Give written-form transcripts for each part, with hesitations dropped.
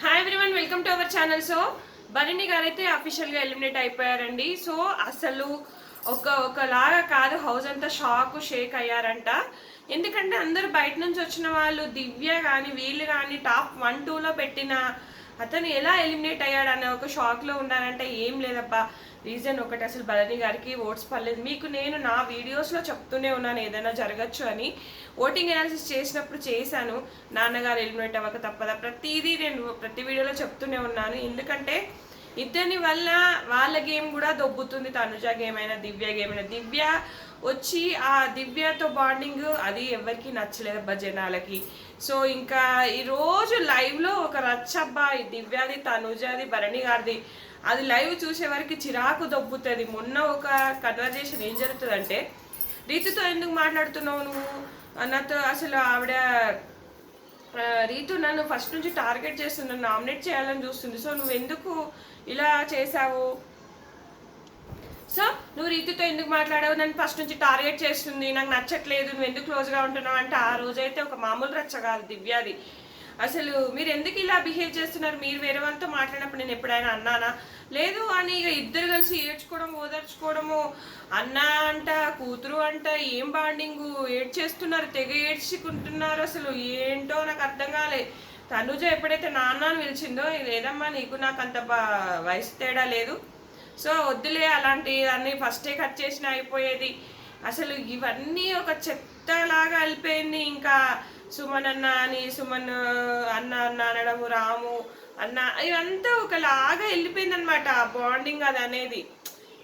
Hi everyone, welcome to our channel. So Bharani garu అయితే అఫీషియల్గా eliminate అయిపోయారండి. So అసలు ఒకలాగా కాదు, హౌస్ అంతా షేక్ అయ్యారంట. ఎందుకంటే అందరూ బయట నుంచి వచ్చిన వాళ్ళు, దివ్య కానీ వీళ్ళు కానీ టాప్ 1-2లో పెట్టిన అతను ఎలా ఎలిమినేట్ అయ్యాడన్న ఒక షాక్లో ఉన్నారంటే ఏం లేదబ్బా. రీజన్ ఒకటి, అసలు భరణి గారికి ఓట్స్ పర్లేదు. మీకు నేను నా వీడియోస్లో చెప్తూనే ఉన్నాను ఏదైనా జరగచ్చు అని. ఓటింగ్ అనాలిసిస్ చేసినప్పుడు చేశాను, నాన్నగారు ఎలిమినేట్ అవ్వక తప్పదా, ప్రతిదీ నేను ప్రతి వీడియోలో చెప్తూనే ఉన్నాను. ఎందుకంటే ఇద్దరిని వల్ల వాళ్ళ గేమ్ కూడా దొబ్బుతుంది. తనుజ గేమ్ అయినా దివ్య గేమ్ అయినా. దివ్య వచ్చి ఆ దివ్యతో బాండింగ్ అది ఎవరికి నచ్చలేదబ్బా జనాలకి. సో ఇంకా ఈరోజు లైవ్లో ఒక రచ్చబ్బా, దివ్యాది తనుజాది భరణి గారిది. అది లైవ్ చూసే వరకు చిరాకు దొబ్బుతుంది. మొన్న ఒక కన్వర్జేషన్ ఏం జరుగుతుందంటే, రీతుతో ఎందుకు మాట్లాడుతున్నావు నువ్వు అన్నతో, అసలు ఆవిడ రీతు నన్ను ఫస్ట్ నుంచి టార్గెట్ చేస్తుంది, నన్ను నామినేట్ చేయాలని చూస్తుంది. సో నువ్వు ఎందుకు ఇలా చేసావు, సో నువ్వు రీతుతో ఎందుకు మాట్లాడావు, నన్ను ఫస్ట్ నుంచి టార్గెట్ చేస్తుంది, నాకు నచ్చట్లేదు, నువ్వు ఎందుకు క్లోజ్గా ఉంటున్నావు అంటే, ఆ రోజైతే ఒక మామూలు రచ్చ కాదు దివ్యాది. అసలు మీరు ఎందుకు ఇలా బిహేవ్ చేస్తున్నారు, మీరు వేరే వాళ్ళతో మాట్లాడినప్పుడు నేను ఎప్పుడైనా అన్నానా, లేదు అని ఇక ఇద్దరు కలిసి ఏడ్చుకోవడం ఓదార్చుకోవడము, అన్న అంట కూతురు అంట, ఏం బాండింగు, ఏడ్చేస్తున్నారు, తెగ ఏడ్చుకుంటున్నారు. అసలు ఏంటో నాకు అర్థం కాలే. తనుజ ఎప్పుడైతే నాన్న అని పిలిచిందో, లేదమ్మా నీకు నాకు అంత వయసు తేడా లేదు, సో వద్దులే అలాంటి అన్నీ ఫస్టే కట్ చేసిన అయిపోయేది. అసలు ఇవన్నీ ఒక చెత్తలాగా వెళ్ళిపోయింది. ఇంకా సుమన్ అన్న అని, సుమన్ అన్న అన్న అనడము, రాము అన్న, ఇవంతా ఒకలాగా వెళ్ళిపోయింది అనమాట ఆ బాండింగ్ అది అనేది.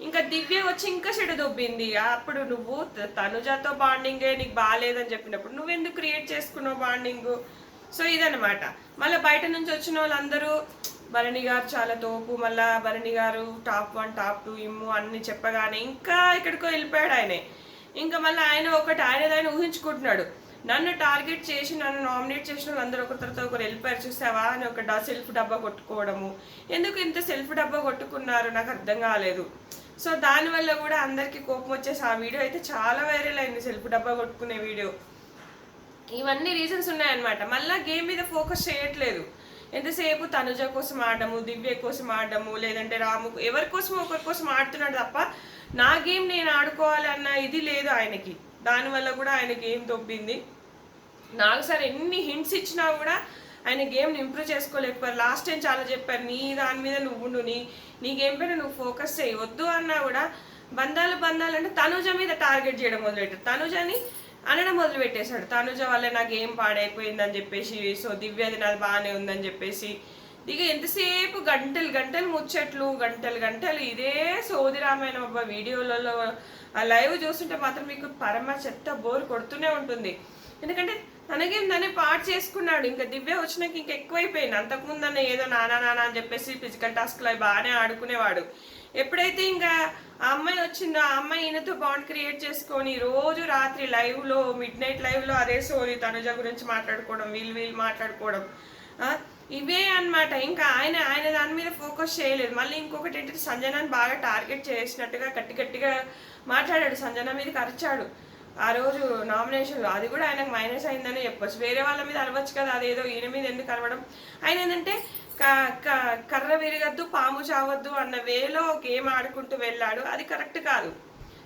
ఇంకా దివ్య వచ్చి ఇంకా చెడు దొబ్బింది. అప్పుడు నువ్వు తనుజతో బాండింగే నీకు బాగాలేదని చెప్పినప్పుడు నువ్వెందుకు క్రియేట్ చేసుకున్నావు బాండింగ్. సో ఇదనమాట. మళ్ళీ బయట నుంచి వచ్చిన వాళ్ళందరూ భరణి గారు చాలా తోపు, మళ్ళీ భరణి గారు టాప్ 1 టాప్ 2 ఇమ్ము అన్ని చెప్పగానే ఇంకా ఎక్కడికో వెళ్ళిపోయాడు ఆయనే. ఇంకా మళ్ళీ ఆయన ఊహించుకుంటున్నాడు, నన్ను టార్గెట్ చేసి నన్ను నామినేట్ చేసిన వాళ్ళందరూ ఒకరి తర్వాత ఒకరు వెళ్ళిపోయారు చూసావా అని ఒక సెల్ఫ్ డబ్బా కొట్టుకోవడము. ఎందుకు ఇంత సెల్ఫ్ డబ్బా కొట్టుకున్నారు నాకు అర్థం కాలేదు. సో దానివల్ల కూడా అందరికీ కోపం వచ్చేసి ఆ వీడియో అయితే చాలా వైరల్ అయింది, సెల్ఫ్ డబ్బా కొట్టుకునే వీడియో. ఇవన్నీ రీజన్స్ ఉన్నాయన్నమాట. మళ్ళీ గేమ్ మీద ఫోకస్ చేయట్లేదు. ఎంతసేపు తనుజ కోసం ఆడము, దివ్య కోసం ఆడము, లేదంటే రాము, ఎవరి కోసం ఒకరి కోసం ఆడుతున్నాడు తప్ప నా గేమ్ నేను ఆడుకోవాలన్న ఇది లేదు ఆయనకి. దానివల్ల కూడా ఆయన గేమ్ దొబ్బింది. నాకు సార్ ఎన్ని హింట్స్ ఇచ్చినా కూడా ఆయన గేమ్ని ఇంప్రూవ్ చేసుకోలేకపోయారు. లాస్ట్ టైం చాలా చెప్పారు, నీ దాని మీద నువ్వు నీ గేమ్ పైన నువ్వు ఫోకస్ చేయి, వద్దు అన్నా కూడా బంధాలంటే తనుజ మీద టార్గెట్ చేయడం మొదలెట్టారు. తనుజని అనడం మొదలుపెట్టేశాడు, తనుజ వల్ల నా గేమ్ పాడైపోయిందని చెప్పేసి, సో దివ్యది నాది బాగానే ఉందని చెప్పేసి. ఇక ఎంతసేపు గంటలు ముచ్చట్లు, గంటలు ఇదే సోది రామాయణం అబ్బా. వీడియోలలో ఆ లైవ్ చూస్తుంటే మాత్రం మీకు పరమ చెత్త బోర్ కొడుతూనే ఉంటుంది. ఎందుకంటే తనకేం దాన్ని పాటు చేసుకున్నాడు. ఇంకా దివ్య వచ్చినాక ఇంకా ఎక్కువైపోయింది. అంతకుముందు అన్న ఏదో నానా అని చెప్పేసి ఫిజికల్ టాస్క్లు అవి బాగానే ఆడుకునేవాడు. ఎప్పుడైతే ఇంకా ఆ అమ్మాయి వచ్చిందో, ఆ అమ్మాయి ఈయనతో బాండ్ క్రియేట్ చేసుకొని రోజు రాత్రి లైవ్లో, మిడ్ నైట్ లైవ్లో అదే సోది తనుజ గురించి మాట్లాడుకోవడం, వీళ్ళు మాట్లాడుకోవడం, ఇవే అనమాట. ఇంకా ఆయన దాని మీద ఫోకస్ చేయలేదు. మళ్ళీ ఇంకొకటి ఏంటంటే, సంజనాని బాగా టార్గెట్ చేసినట్టుగా గట్టిగా మాట్లాడాడు, సంజన మీదకి అరిచాడు ఆ రోజు నామినేషన్లో. అది కూడా ఆయనకు మైనస్ అయిందని చెప్పొచ్చు. వేరే వాళ్ళ మీద అరవచ్చు కదా, అదేదో ఈయన మీద ఎందుకు అరవడం. ఆయన ఏంటంటే కర్ర విరగద్దు పాము చావద్దు అన్న వేలో గేమ్ ఆడుకుంటూ వెళ్ళాడు. అది కరెక్ట్ కాదు.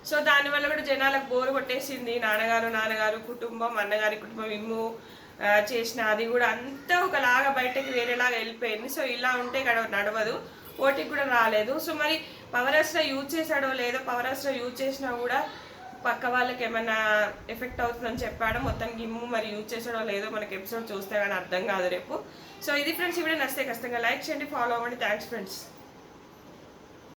సో దానివల్ల కూడా జనాలకు బోరు కొట్టేసింది. నాన్నగారు కుటుంబం, అన్నగారి కుటుంబం ఇమ్ము చేసిన అది కూడా అంతా ఒకలాగా బయటకి వేరేలాగా వెళ్ళిపోయింది. సో ఇలా ఉంటే నడవదు. ఓటికి కూడా రాలేదు. సో మరి పవర్ అస్ట్రా యూజ్ చేశాడో లేదో, పవర్ అస్ట్రా యూజ్ చేసినా కూడా పక్క వాళ్ళకి ఏమైనా ఎఫెక్ట్ అవుతుందని చెప్పాడు. మొత్తానికి ఇమ్ము మరి యూజ్ చేసాడో లేదో మనకి ఎపిసోడ్ చూస్తే కానీ అర్థం కాదు రేపు. సో ఇది ఫ్రెండ్స్, ఈ వీడియో నచ్చితే ఖచ్చితంగా లైక్ చేయండి, ఫాలో అవ్వండి. Thanks friends.